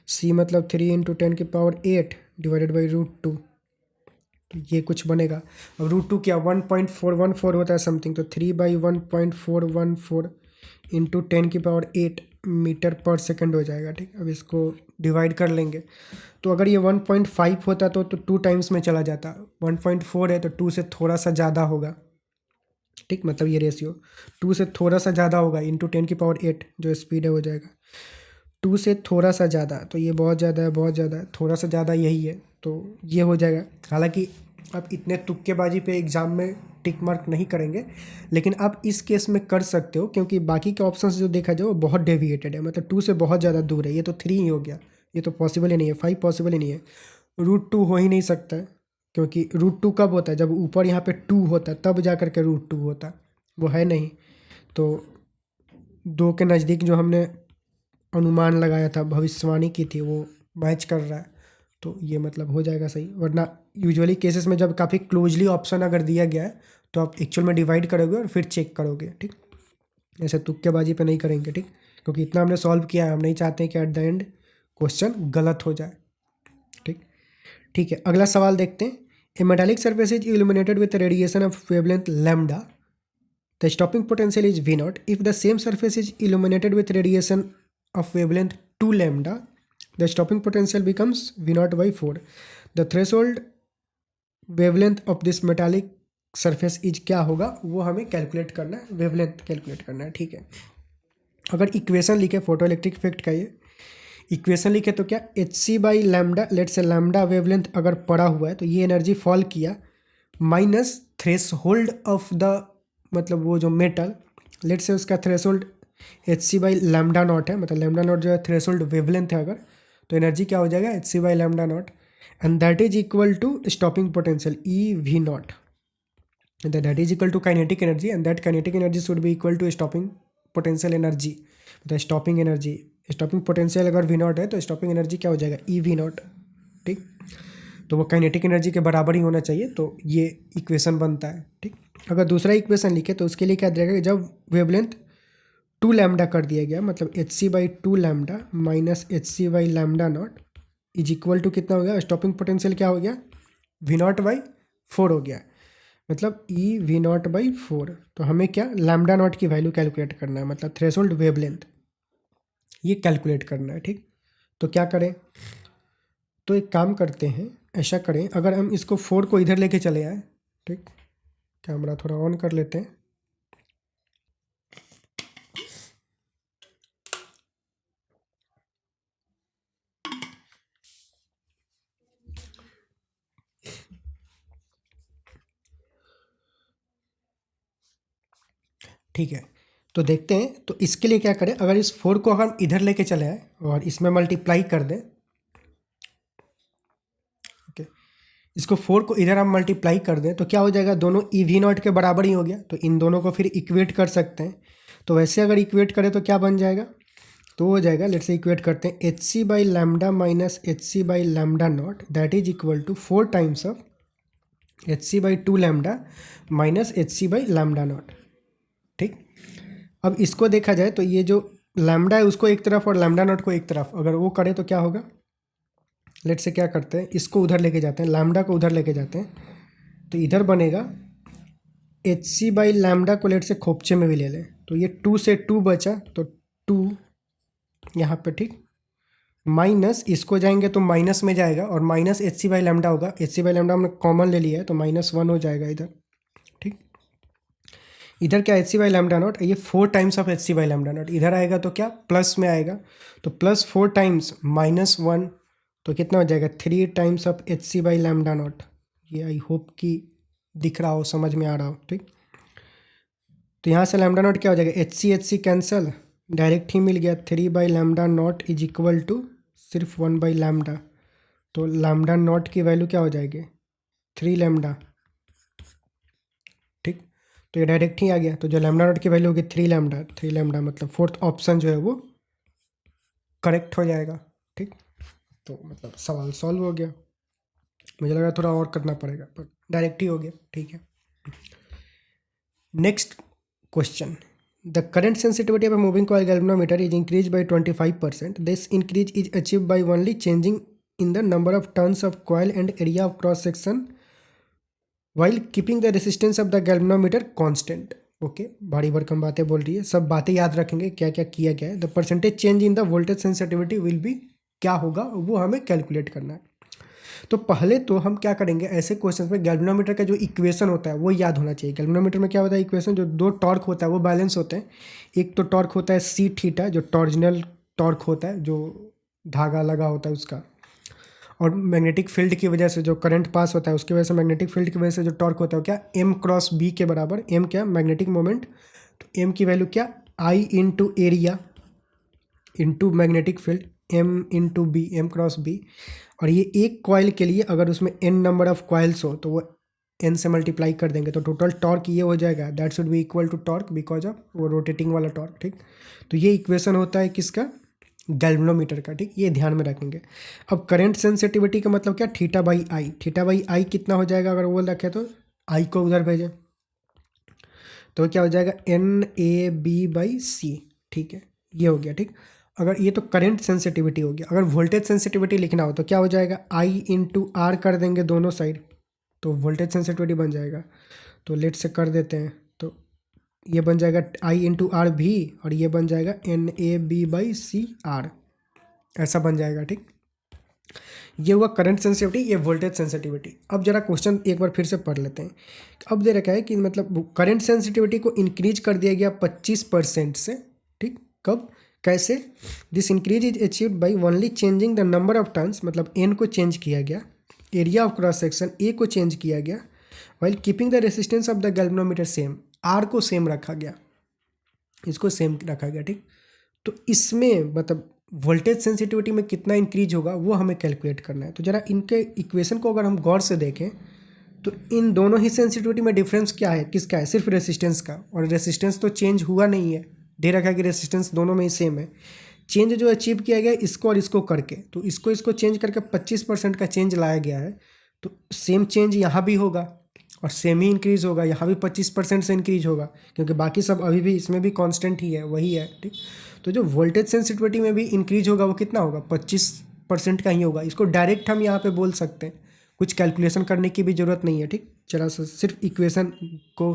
c मतलब 3 × 10⁸ डिवाइडेड बाई √2, तो ये कुछ बनेगा। अब √2 क्या 1.414 होता है समथिंग, तो 3/1.414 इंटू 10⁸ मीटर पर सेकंड हो जाएगा। ठीक, अब इसको डिवाइड कर लेंगे। तो अगर ये 1.5 होता तो 2 टाइम्स में चला जाता, 1.4 है तो 2 से थोड़ा सा ज़्यादा होगा। ठीक, मतलब ये रेशियो 2 से थोड़ा सा ज़्यादा होगा, इंटू 10⁸ जो स्पीड है हो जाएगा 2 से थोड़ा सा ज़्यादा। तो ये बहुत ज़्यादा है, बहुत ज़्यादा है, थोड़ा सा ज़्यादा यही है, तो ये हो जाएगा। हालांकि आप इतने तुक्केबाजी पे एग्ज़ाम में टिक मार्क नहीं करेंगे, लेकिन आप इस केस में कर सकते हो, क्योंकि बाकी के ऑप्शंस जो देखा जाए वो बहुत डेविएटेड है, मतलब 2 से बहुत ज़्यादा दूर है। ये तो 3 ही हो गया, ये तो पॉसिबल ही नहीं है, 5 पॉसिबल ही नहीं है, √2 हो ही नहीं सकता है, क्योंकि √2 कब होता है, जब ऊपर यहाँ पे 2 होता है तब जा करके √2 होता है, वो है नहीं। तो 2 के नज़दीक जो हमने अनुमान लगाया था, भविष्यवाणी की थी, वो मैच कर रहा है, तो ये मतलब हो जाएगा सही। वरना यूजुअली केसेस में जब काफ़ी क्लोजली ऑप्शन अगर दिया गया है तो आप एक्चुअल में डिवाइड करोगे और फिर चेक करोगे। ठीक, ऐसे तुक्केबाजी पे नहीं करेंगे। ठीक, क्योंकि इतना हमने सॉल्व किया है, हम नहीं चाहते कि एट द एंड क्वेश्चन गलत हो जाए। ठीक, ठीक है, अगला सवाल देखते हैं। A metallic surface is illuminated with radiation of wavelength lambda, the stopping potential is V0 if the same surface is illuminated with radiation of wavelength 2 lambda, the stopping potential becomes V0/4. The threshold wavelength of this metallic surface is क्या होगा वो हमें कैलकुलेट करना है, वेवलेंथ कैलकुलेट करना है। ठीक है, अगर इक्वेशन लिखे फोटो इलेक्ट्रिक इफेक्ट का, ये इक्वेशन लिखे तो क्या hc/λ, लेट से लैम्डा वेवलेंथ अगर पड़ा हुआ है तो ये एनर्जी फॉल किया माइनस थ्रेशोल्ड ऑफ द, मतलब वो जो मेटल, लेट से उसका थ्रेशोल्ड hc/λ0 है, मतलब λ0 जो है थ्रेशोल्ड वेवलेंथ है अगर, तो एनर्जी क्या हो जाएगा hc/λ0, and that is equal to stopping potential EV0, that is equal to kinetic energy, and that kinetic energy should be equal to stopping potential energy, मतलब स्टॉपिंग एनर्जी। स्टॉपिंग पोटेंशियल अगर V0 है तो स्टॉपिंग एनर्जी क्या हो जाएगा EV0। ठीक, तो वो काइनेटिक एनर्जी के बराबर ही होना चाहिए, तो ये इक्वेशन बनता है। ठीक, अगर दूसरा इक्वेशन लिखे तो उसके लिए क्या देगा, जब वेवलेंथ 2 लैम्डा कर दिया गया, मतलब hc/2 lambda minus hc/λ0 is equal to कितना हो गया, स्टॉपिंग पोटेंशियल क्या हो गया V0/4 हो गया, मतलब EV0/4। तो हमें क्या λ0 की वैल्यू कैलकुलेट करना है, मतलब थ्रेशोल्ड वेवलेंथ, ये कैलकुलेट करना है। ठीक, तो क्या करें, तो एक काम करते हैं, ऐसा करें, अगर हम इसको 4 को इधर लेके चले आए। ठीक, कैमरा थोड़ा ऑन कर लेते हैं। ठीक है, तो देखते हैं, तो इसके लिए क्या करें, अगर इस 4 को अगर हम इधर लेके चले आए और इसमें मल्टीप्लाई कर दें, ओके, इसको 4 को इधर हम मल्टीप्लाई कर दें तो क्या हो जाएगा, दोनों EV0 के बराबर ही हो गया, तो इन दोनों को फिर इक्वेट कर सकते हैं। तो वैसे अगर इक्वेट करें तो क्या बन जाएगा, तो हो जाएगा, लेट्स से इक्वेट करते हैं, hc/λ minus hc/λ0 that is equal to 4 times of hc/2 lambda minus hc/λ0। ठीक, अब इसको देखा जाए तो ये जो लैम्डा है उसको एक तरफ और λ0 को एक तरफ अगर वो करे तो क्या होगा, लेट से क्या करते हैं, इसको उधर लेके जाते हैं, लैम्डा को उधर लेके जाते हैं, तो इधर बनेगा hc/λ को लेट से खोपचे में भी ले लें, तो ये 2 से 2 बचा, तो 2 यहाँ पे। ठीक, माइनस इसको जाएंगे तो माइनस में जाएगा और माइनस hc/λ होगा, hc/λ हमने कॉमन ले लिया है तो -1 हो जाएगा इधर। ठीक, इधर क्या hc/λ0, ये 4 टाइम्स ऑफ hc/λ0, इधर आएगा तो क्या प्लस में आएगा, तो +4 टाइम्स -1, तो कितना हो जाएगा 3 टाइम्स ऑफ hc/λ0। ये आई होप कि दिख रहा हो, समझ में आ रहा हो। ठीक, तो यहाँ से λ0 क्या हो जाएगा, hc कैंसल, डायरेक्ट ही मिल गया, 3/λ0 इज इक्वल टू सिर्फ 1/λ, तो λ0 की वैल्यू क्या हो जाएगी 3λ। ठीक, तो ये डायरेक्ट ही आ गया, तो जो λ0 की वैल्यू होगी 3λ, मतलब फोर्थ ऑप्शन जो है वो करेक्ट हो जाएगा। ठीक, तो मतलब सवाल सॉल्व हो गया, मुझे लगा थोड़ा और करना पड़ेगा पर डायरेक्ट ही हो गया। ठीक है, next question, the current sensitivity of a moving coil galvanometer is increased by 25%. This increase is achieved by only changing in the number of turns of coil and area of cross section while keeping the resistance of the galvanometer constant. Okay, भारी भरकम बातें बोल रही है, सब बातें याद रखेंगे क्या क्या किया गया है। The percentage change in the voltage sensitivity will be, क्या होगा वो हमें कैलकुलेट करना है। तो पहले तो हम क्या करेंगे, ऐसे क्वेश्चन में गैल्वेनोमीटर का जो इक्वेशन होता है वो याद होना चाहिए। गैल्वेनोमीटर में क्या होता है इक्वेशन, जो दो टॉर्क होता है वो बैलेंस होते हैं। एक तो टॉर्क होता है सी थीटा, जो टॉर्जनल टॉर्क होता है, जो धागा लगा होता है उसका, और मैग्नेटिक फील्ड की वजह से जो करंट पास होता है उसकी वजह से, मैग्नेटिक फील्ड की वजह से जो टॉर्क होता है क्या, एम क्रॉस बी के बराबर। एम क्या, मैग्नेटिक मोमेंट, तो एम की वैल्यू क्या, I into area into magnetic field, M into B, M cross B. और ये एक कॉइल के लिए अगर उसमें एन नंबर ऑफ कॉइल्स हो तो वो एन से मल्टीप्लाई कर देंगे, तो टोटल टॉर्क ये हो जाएगा, that should be equal to torque because of वो रोटेटिंग वाला टॉर्क। ठीक, तो ये इक्वेशन होता है किसका, गैल्वेनोमीटर का। ठीक, ये ध्यान में रखेंगे। अब करंट सेंसिटिविटी का मतलब क्या, theta by I. Theta by I कितना हो जाएगा, अगर वो रखें तो आई को उधर भेजें तो क्या हो जाएगा, एन ए बी बाई सी। ठीक है, ये हो गया। ठीक, अगर ये तो करंट सेंसिटिविटी हो गया। अगर वोल्टेज सेंसिटिविटी लिखना हो तो क्या हो जाएगा, आई इंटू आर कर देंगे दोनों साइड, तो वोल्टेज सेंसिटिविटी बन जाएगा। तो लेट से कर देते हैं, तो ये बन जाएगा आई इंटू आर भी, और ये बन जाएगा N A B by C R, ऐसा बन जाएगा। ठीक, ये हुआ करंट सेंसिटिविटी, ये वोल्टेज सेंसिटिविटी। अब जरा क्वेश्चन एक बार फिर से पढ़ लेते हैं। अब दे रखा है कि मतलब करंट सेंसिटिविटी को इंक्रीज कर दिया गया 25% से। ठीक, कब, कैसे, this increase is achieved by only changing the number of turns, मतलब एन को चेंज किया गया, area of cross section A को चेंज किया गया, while keeping the resistance of the galvanometer same, R को सेम रखा गया, इसको सेम रखा गया। ठीक, तो इसमें मतलब वोल्टेज सेंसिटिविटी में कितना इंक्रीज होगा वो हमें कैलकुलेट करना है। तो ज़रा इनके इक्वेशन को अगर हम गौर से देखें तो इन दोनों ही सेंसिटिविटी में डिफरेंस क्या है, किसका है, सिर्फ रेसिस्टेंस का। और रेसिस्टेंस तो चेंज हुआ नहीं है, दे रखा है कि रेसिस्टेंस दोनों में ही सेम है। चेंज जो अचीव किया गया इसको और इसको करके, तो इसको चेंज करके 25% का चेंज लाया गया है। तो सेम चेंज यहाँ भी होगा और सेम ही इंक्रीज होगा, यहाँ भी 25% से इंक्रीज होगा, क्योंकि बाकी सब अभी भी इसमें भी कांस्टेंट ही है, वही है। ठीक, तो जो वोल्टेज सेंसिटिविटी में भी इंक्रीज होगा वो कितना होगा, 25% का ही होगा। इसको डायरेक्ट हम यहाँ पे बोल सकते हैं, कुछ कैलकुलेशन करने की भी ज़रूरत नहीं है। ठीक, जरा सा सिर्फ इक्वेशन को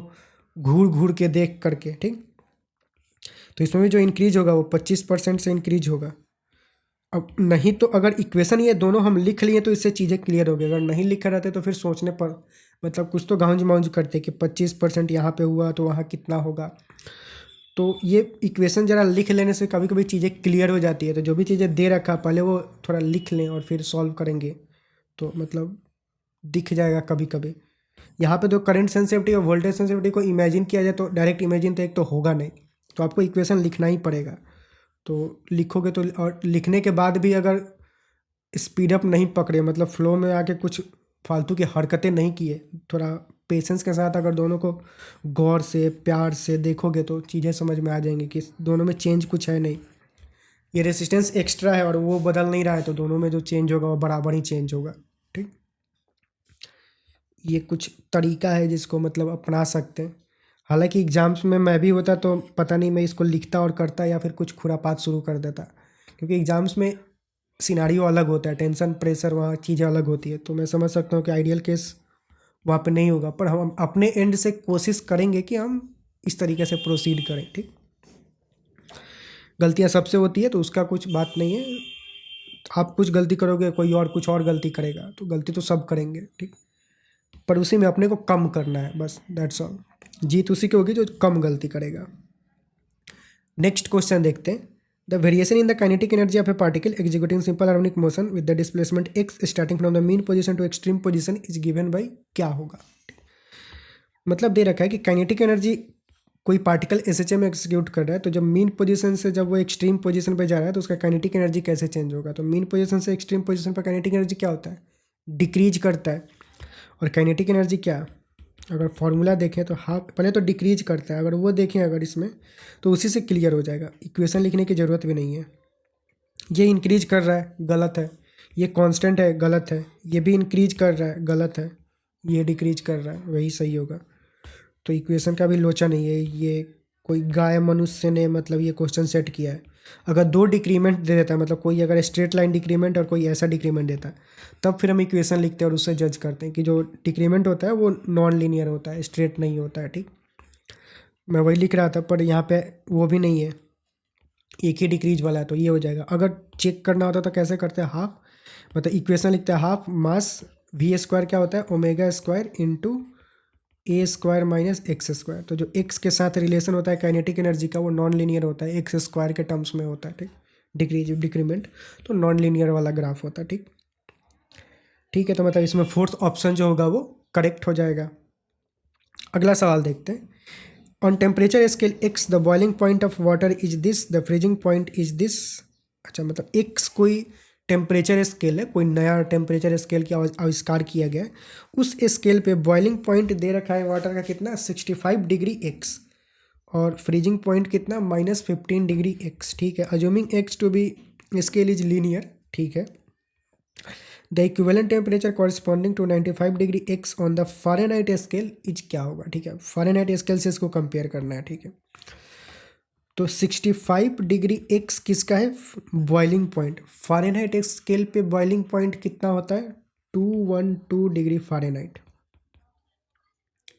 घूर घूर के देख करके। ठीक, तो इसमें भी जो इंक्रीज होगा वो 25% से इंक्रीज होगा। अब नहीं तो अगर इक्वेशन ये दोनों हम लिख लिए तो इससे चीज़ें क्लियर हो गई, अगर नहीं लिखे रहते तो फिर सोचने पर मतलब कुछ तो गांज माउंज करते कि 25% यहाँ पे हुआ तो वहाँ कितना होगा। तो ये इक्वेशन ज़रा लिख लेने से कभी कभी चीज़ें क्लियर हो जाती है। तो जो भी चीज़ें दे रखा पहले वो थोड़ा लिख लें और फिर सॉल्व करेंगे तो मतलब दिख जाएगा कभी कभी। यहाँ पे जो करंट सेंसिटिविटी और वोल्टेज सेंसिटिविटी को इमेजिन किया जाए तो डायरेक्ट इमेजिन तो एक तो होगा नहीं, तो आपको इक्वेशन लिखना ही पड़ेगा। तो लिखोगे तो, और लिखने के बाद भी अगर स्पीड अप नहीं पकड़े, मतलब फ्लो में आके कुछ फालतू की हरकतें नहीं किए, थोड़ा पेशेंस के साथ अगर दोनों को गौर से प्यार से देखोगे तो चीज़ें समझ में आ जाएंगी कि दोनों में चेंज कुछ है नहीं। ये रेसिस्टेंस एक्स्ट्रा है और वो बदल नहीं रहा है, तो दोनों में जो चेंज होगा वो बराबर ही चेंज होगा। ठीक, ये कुछ तरीका है जिसको मतलब अपना सकते हैं। हालांकि एग्जाम्स में मैं भी होता तो पता नहीं मैं इसको लिखता और करता या फिर कुछ खुरापात शुरू कर देता, क्योंकि एग्जाम्स में सिनारियो अलग होता है, टेंशन प्रेशर वहाँ चीज़ें अलग होती है। तो मैं समझ सकता हूँ कि आइडियल केस वहाँ पे नहीं होगा, पर हम अपने एंड से कोशिश करेंगे कि हम इस तरीके से प्रोसीड करें। ठीक, गलतियाँ सबसे होती है तो उसका कुछ बात नहीं है, आप कुछ गलती करोगे कोई और कुछ और गलती करेगा, तो गलती तो सब करेंगे। ठीक, पर उसी में अपने को कम करना है, बस दैट्स ऑल। जीत उसी की होगी जो कम गलती करेगा। नेक्स्ट क्वेश्चन देखते हैं। The variation in the kinetic energy of a particle executing simple harmonic motion with the displacement x starting from the mean position to extreme position is given by, क्या होगा। मतलब दे रखा है कि काइनेटिक एनर्जी कोई पार्टिकल एसएचए में एग्जीक्यूट कर रहा है, तो जब मीन पोजीशन से जब वो एक्सट्रीम पोजीशन पे जा रहा है तो उसका काइनेटिक एनर्जी कैसे चेंज होगा। तो मीन पोजीशन से एक्सट्रीम पोजीशन पर काइनेटिक एनर्जी क्या होता है, डिक्रीज करता है। और काइनेटिक एनर्जी क्या, अगर फॉर्मूला देखें तो हाफ, पहले तो डिक्रीज करता है, अगर वो देखें अगर इसमें तो उसी से क्लियर हो जाएगा, इक्वेशन लिखने की ज़रूरत भी नहीं है। ये इंक्रीज कर रहा है, गलत है। ये कांस्टेंट है, गलत है। ये भी इंक्रीज कर रहा है, गलत है। ये डिक्रीज कर रहा है, वही सही होगा। तो इक्वेशन का भी लोचा नहीं है, ये कोई गाय मनुष्य ने मतलब ये क्वेश्चन सेट किया है। अगर दो डिक्रीमेंट दे देता है, मतलब कोई अगर स्ट्रेट लाइन डिक्रीमेंट और कोई ऐसा डिक्रीमेंट देता है, तब फिर हम इक्वेशन लिखते हैं और उससे जज करते हैं कि जो डिक्रीमेंट होता है वो नॉन लीनियर होता है, स्ट्रेट नहीं होता है। ठीक, मैं वही लिख रहा था, पर यहाँ पे वो भी नहीं है, एक ही डिक्रीज वाला है, तो ये हो जाएगा। अगर चेक करना होता तो कैसे करते हैं, हाफ, मतलब इक्वेशन लिखते हैं हाफ मास वी स्क्वायर क्या होता है, ओमेगा स्क्वायर इंटू ए स्क्वायर माइनस एक्स स्क्वायर। तो जो एक्स के साथ रिलेशन होता है काइनेटिक एनर्जी का वो नॉन लीनियर होता है, एक्स स्क्वायर के टर्म्स में होता है, ठीक, डिक्रीज डिक्रीमेंट, तो नॉन लीनियर वाला ग्राफ होता है, ठीक। ठीक है, तो मतलब इसमें फोर्थ ऑप्शन जो होगा वो करेक्ट हो जाएगा। अगला सवाल देखते हैं। On temperature scale x the boiling point of water is this, the freezing point is this. अच्छा, मतलब एक्स कोई टेम्परेचर स्केल है, कोई नया टेम्परेचर स्केल की आविष्कार किया गया है। उस स्केल पे बॉइलिंग पॉइंट दे रखा है वाटर का कितना, 65 डिग्री एक्स, और फ्रीजिंग पॉइंट कितना, -15 डिग्री एक्स। ठीक है, assuming x to be scale is linear. ठीक है, the equivalent temperature corresponding to 95 degree x on the Fahrenheit scale is क्या होगा। ठीक है, फ़ारेनहाइट स्केल से इसको कंपेयर करना है। ठीक है, तो 65 डिग्री एक्स किसका है, बॉइलिंग पॉइंट। फ़ारेनहाइट स्केल पे बॉइलिंग पॉइंट कितना होता है, 212 डिग्री फ़ारेनहाइट।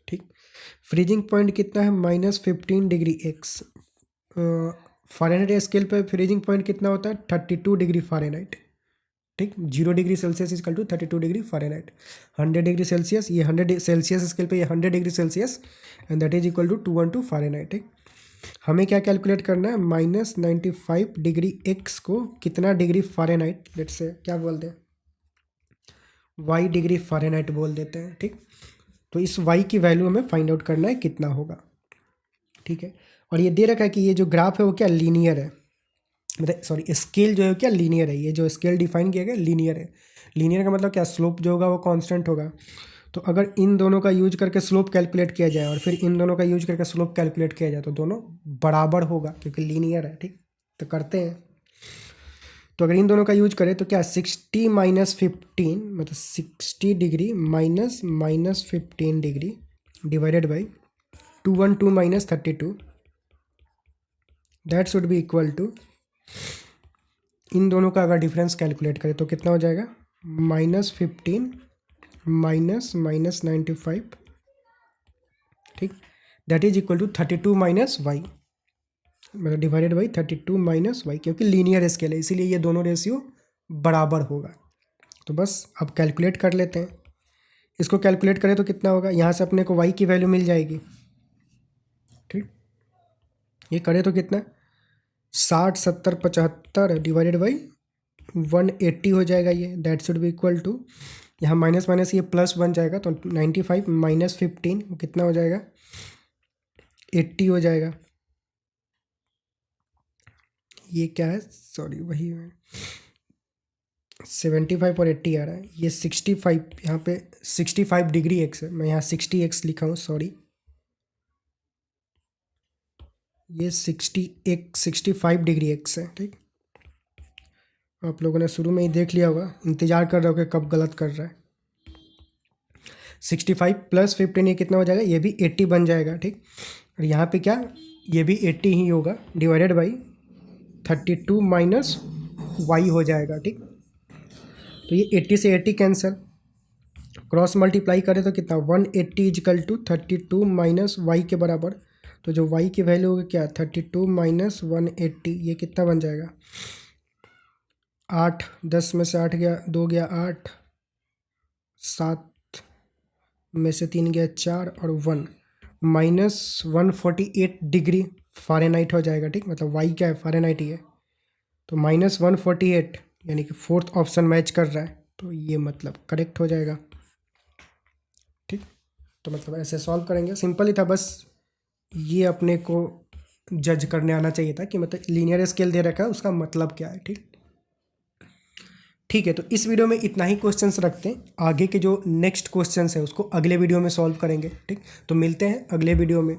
ठीक, फ्रीजिंग पॉइंट कितना है, -15 डिग्री एक्स। फ़ारेनहाइट स्केल पे फ्रीजिंग पॉइंट कितना होता है, 32 डिग्री फ़ारेनहाइट। ठीक, 0 degree Celsius is equal to 32 degree Fahrenheit. 100 degree Celsius, ये 100 सेल्सियस स्केल पे ये 100 degree Celsius, and that is equal to 212 Fahrenheit. ठीक, हमें क्या कैलकुलेट करना है, -95 डिग्री एक्स को कितना डिग्री फ़ारेनहाइट, लेट्स से क्या बोल दें, वाई डिग्री फ़ारेनहाइट बोल देते हैं। ठीक, तो इस वाई की वैल्यू हमें फाइंड आउट करना है कितना होगा। ठीक है, और ये दे रखा है कि ये जो ग्राफ है वो क्या लीनियर है, मतलब सॉरी स्केल जो है क्या लीनियर है, ये जो स्केल डिफाइन किया गया लीनियर है। लीनियर का मतलब क्या, स्लोप जो होगा वो कांस्टेंट होगा। तो अगर इन दोनों का यूज करके स्लोप कैलकुलेट किया जाए और फिर इन दोनों का यूज करके स्लोप कैलकुलेट किया जाए तो दोनों बराबर होगा क्योंकि लीनियर है। ठीक, तो करते हैं। तो अगर इन दोनों का यूज करें तो क्या, 60 -15 मतलब 60 degree -15 degree divided by 212 -32, that should be equal to, इन दोनों का अगर डिफरेंस कैलकुलेट करें तो कितना हो जाएगा, -15 -95। ठीक, that is equal to 32 minus y, मतलब डिवाइडेड बाई 32 माइनस वाई, क्योंकि लीनियर स्केल है इसीलिए ये दोनों रेशियो बराबर होगा। तो बस अब कैलकुलेट कर लेते हैं। इसको कैलकुलेट करें तो कितना होगा, यहाँ से अपने को वाई की वैल्यू मिल जाएगी। ठीक, ये करें तो कितना, 60 70 75 डिवाइडेड बाई 180 हो जाएगा ये, that should be equal to, यहाँ माइनस माइनस ये प्लस बन जाएगा तो 95 -15 कितना हो जाएगा, 80 हो जाएगा। ये क्या है, सॉरी वही है, 75 और 80 आ रहा है, ये 65, यहाँ पे 65 डिग्री एक्स है, मैं यहाँ 60 एक्स लिखा हूँ, सॉरी ये 65 डिग्री एक्स है। ठीक, आप लोगों ने शुरू में ही देख लिया होगा, इंतज़ार कर रहे हो कि कब गलत कर रहा है। 65 + 15 ये कितना हो जाएगा, ये भी 80 बन जाएगा। ठीक, और यहाँ पे क्या, ये भी 80 ही होगा, डिवाइडेड बाई 32 माइनस वाई हो जाएगा। ठीक, तो ये 80 से 80 कैंसिल, क्रॉस मल्टीप्लाई करें तो कितना, 180 इजकल टू 32 माइनस वाई के बराबर। तो जो वाई की वैल्यू होगी क्या, 32 माइनस 180, ये कितना बन जाएगा, 8, 10 में से 8 गया, 2 गया 8, 7 में से 3 गया 4 और 1, -148 डिग्री फ़ारेनहाइट हो जाएगा। ठीक, मतलब वाई क्या है, फ़ारेनहाइट ही है, तो -148 यानी कि फोर्थ ऑप्शन मैच कर रहा है, तो ये मतलब करेक्ट हो जाएगा। ठीक, तो मतलब ऐसे सॉल्व करेंगे, सिंपल ही था, बस ये अपने को जज करने आना चाहिए था कि मतलब लीनियर स्केल दे रखा है उसका मतलब क्या है। ठीक, ठीक है, तो इस वीडियो में इतना ही क्वेश्चंस रखते हैं, आगे के जो नेक्स्ट क्वेश्चंस है उसको अगले वीडियो में सॉल्व करेंगे। ठीक, तो मिलते हैं अगले वीडियो में।